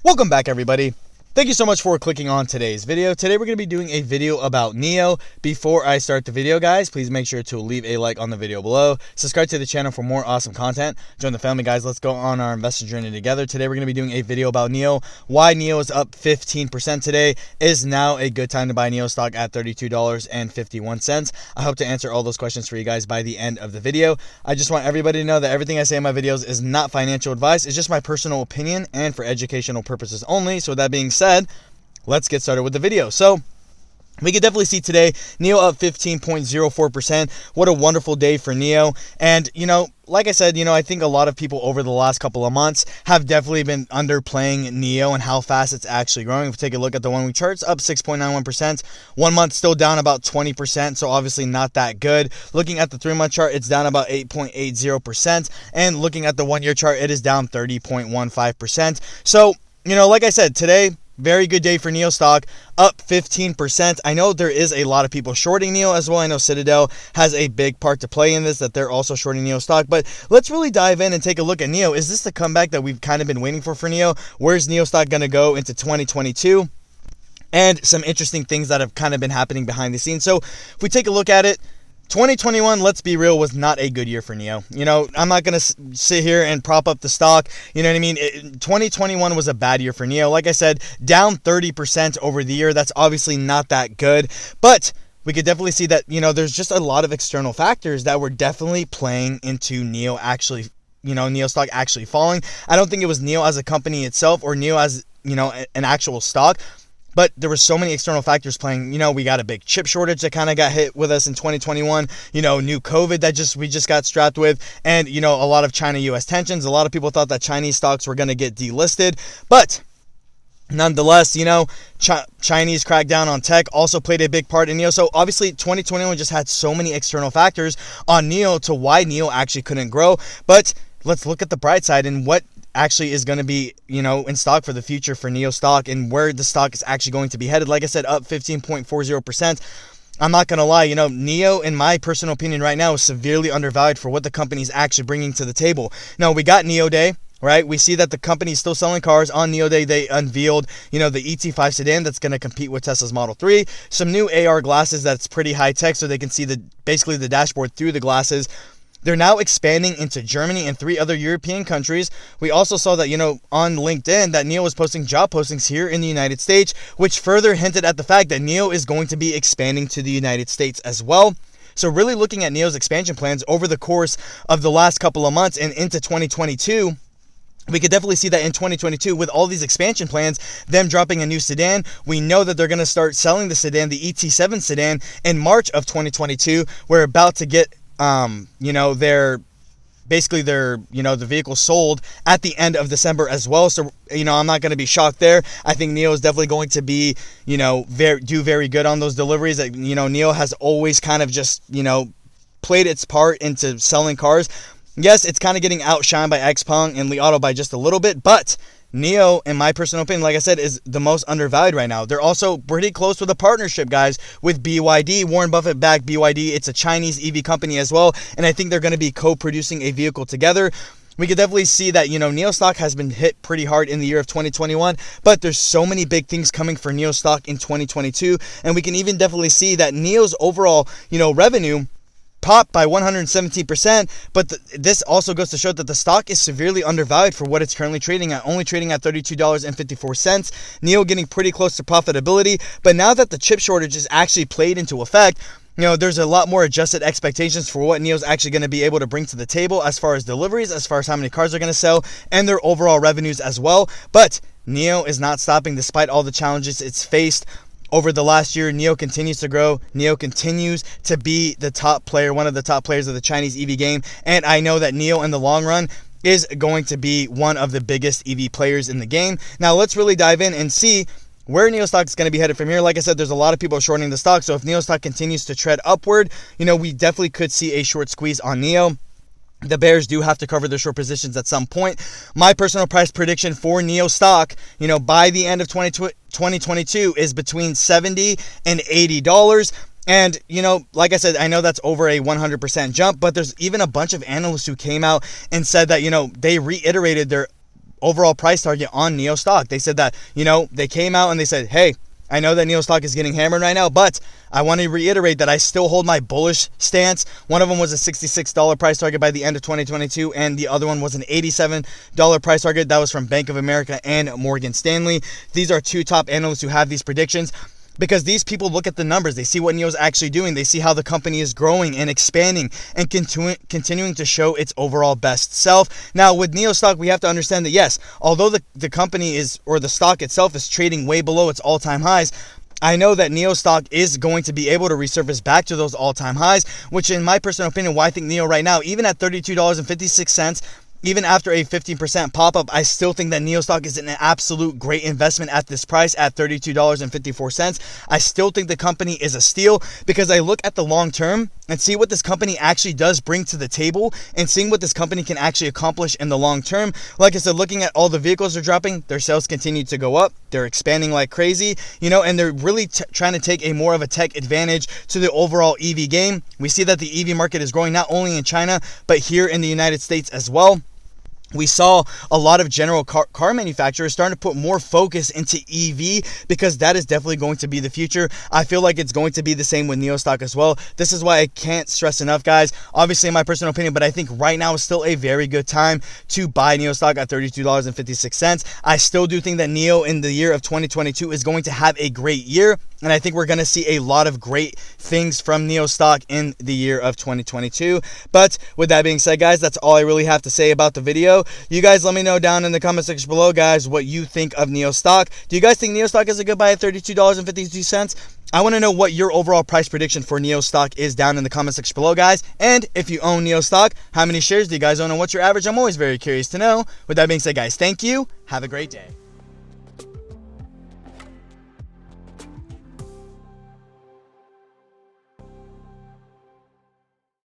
Welcome back, everybody. Thank you so much for clicking on today's video. Today we're going to be doing a video about Nio. Before I start the video, guys, please make sure to leave a like on the video below. Subscribe to the channel for more awesome content. Join the family, guys. Let's go on our investor journey together. Today we're going to be doing a video about Nio. Why Nio is up 15% today. Is now a good time to buy Nio stock at $32.51. I hope to answer all those questions for you guys by the end of the video. I just want everybody to know that everything I say in my videos is not financial advice. It's just my personal opinion and for educational purposes only. So with that being said, let's get started with the video. So we can definitely see today Nio up 15.04%. What a wonderful day for Nio. And like I said, I think a lot of people over the last couple of months have definitely been underplaying Nio and how fast it's actually growing. If we take a look at the 1 week charts, up 6.91%. 1 month still down about 20%, so obviously not that good. Looking at the 3 month chart, it's down about 8.80%. And looking at the 1 year chart, it is down 30.15%. So, like I said, today, very good day for Nio stock, up 15%. I know there is a lot of people shorting Nio as well. I know Citadel has a big part to play in this, that they're also shorting Nio stock. But let's really dive in and take a look at Nio. Is this the comeback that we've kind of been waiting for Nio? Where's Nio stock going to go into 2022? And some interesting things that have kind of been happening behind the scenes. So if we take a look at it, 2021, let's be real, was not a good year for Nio. I'm not going to sit here and prop up the stock. You know what I mean? 2021 was a bad year for Nio. Like I said, down 30% over the year. That's obviously not that good. But we could definitely see that, there's just a lot of external factors that were definitely playing into Nio actually, Nio stock actually falling. I don't think it was Nio as a company itself or Nio as, an actual stock. But there were so many external factors playing. We got a big chip shortage that kind of got hit with us in 2021. New COVID that we just got strapped with. And, a lot of China-US tensions. A lot of people thought that Chinese stocks were going to get delisted. But nonetheless, Chinese crackdown on tech also played a big part in Nio. So obviously 2021 just had so many external factors on Nio to why Nio actually couldn't grow. But let's look at the bright side and what actually is going to be, in stock for the future for Nio stock and where the stock is actually going to be headed. Like I said, up 15.40%. I'm not going to lie, Nio, in my personal opinion right now, is severely undervalued for what the company is actually bringing to the table. Now, we got Nio Day, right? We see that the company is still selling cars. On Nio Day, they unveiled, the ET5 sedan that's going to compete with Tesla's Model 3. Some new AR glasses that's pretty high tech so they can see basically the dashboard through the glasses. They're now expanding into Germany and 3 other European countries. We also saw that, on LinkedIn that Nio was posting job postings here in the United States, which further hinted at the fact that Nio is going to be expanding to the United States as well. So really looking at Nio's expansion plans over the course of the last couple of months and into 2022, we could definitely see that in 2022 with all these expansion plans, them dropping a new sedan. We know that they're going to start selling the sedan, the ET7 sedan, in March of 2022. We're about to get the vehicle sold at the end of December as well. So, I'm not going to be shocked there. I think Nio is definitely going to be, do very good on those deliveries. Nio has always kind of just, played its part into selling cars. Yes, it's kind of getting outshined by XPeng and Li Auto by just a little bit, but Nio, in my personal opinion, like I said, is the most undervalued right now. They're also pretty close with a partnership, guys, with BYD. Warren Buffett backed BYD. It's a Chinese EV company as well, and I think they're going to be co-producing a vehicle together. We could definitely see that, Nio stock has been hit pretty hard in the year of 2021, but there's so many big things coming for Nio stock in 2022, and we can even definitely see that Nio's overall, revenue popped by 117%, but this also goes to show that the stock is severely undervalued for what it's currently trading at, only trading at $32.54. Nio getting pretty close to profitability, but now that the chip shortage is actually played into effect, there's a lot more adjusted expectations for what Nio's actually going to be able to bring to the table as far as deliveries, as far as how many cars they're going to sell, and their overall revenues as well. But Nio is not stopping despite all the challenges it's faced. Over the last year, Nio continues to grow. Nio continues to be the top player, one of the top players of the Chinese EV game. And I know that Nio in the long run is going to be one of the biggest EV players in the game. Now, let's really dive in and see where Nio stock is going to be headed from here. Like I said, there's a lot of people shorting the stock. So if Nio stock continues to tread upward, we definitely could see a short squeeze on Nio. The bears do have to cover their short positions at some point. My personal price prediction for Nio stock, by the end of 2022 is between $70 and $80. And, like I said, I know that's over a 100% jump, but there's even a bunch of analysts who came out and said that, they reiterated their overall price target on Nio Stock. They said that, you know, they came out and they said, hey, I know that Nio Stock is getting hammered right now, but I want to reiterate that I still hold my bullish stance. One of them was a $66 price target by the end of 2022, and the other one was an $87 price target. That was from Bank of America and Morgan Stanley. These are two top analysts who have these predictions, because these people look at the numbers. They see what Nio's actually doing. They see how the company is growing and expanding and continuing to show its overall best self. Now, with Nio Stock, we have to understand that, yes, although the company is, or the stock itself is trading way below its all-time highs, I know that Nio Stock is going to be able to resurface back to those all-time highs, which in my personal opinion, why I think Nio right now, even at $32.56, even after a 15% pop-up, I still think that Nio Stock is an absolute great investment at this price at $32.54. I still think the company is a steal, because I look at the long term and see what this company actually does bring to the table, and seeing what this company can actually accomplish in the long term. Like I said, looking at all the vehicles they're dropping, their sales continue to go up. They're expanding like crazy, you know, and they're really trying to take a more of a tech advantage to the overall EV game. We see that the EV market is growing not only in China, but here in the United States as well. We saw a lot of general car manufacturers starting to put more focus into EV, because that is definitely going to be the future. I feel like it's going to be the same with Nio Stock as well. This is why I can't stress enough, guys. Obviously, in my personal opinion, but I think right now is still a very good time to buy Nio Stock at $32.56. I still do think that Nio in the year of 2022 is going to have a great year, and I think we're going to see a lot of great things from Nio Stock in the year of 2022. But with that being said, guys, that's all I really have to say about the video. You guys let me know down in the comment section below, guys, what you think of Nio Stock. Do you guys think Nio Stock is a good buy at $32.52? I want to know what your overall price prediction for Nio Stock is down in the comment section below, guys. And if you own Nio Stock, how many shares do you guys own and what's your average? I'm always very curious to know. With that being said, guys, thank you. Have a great day.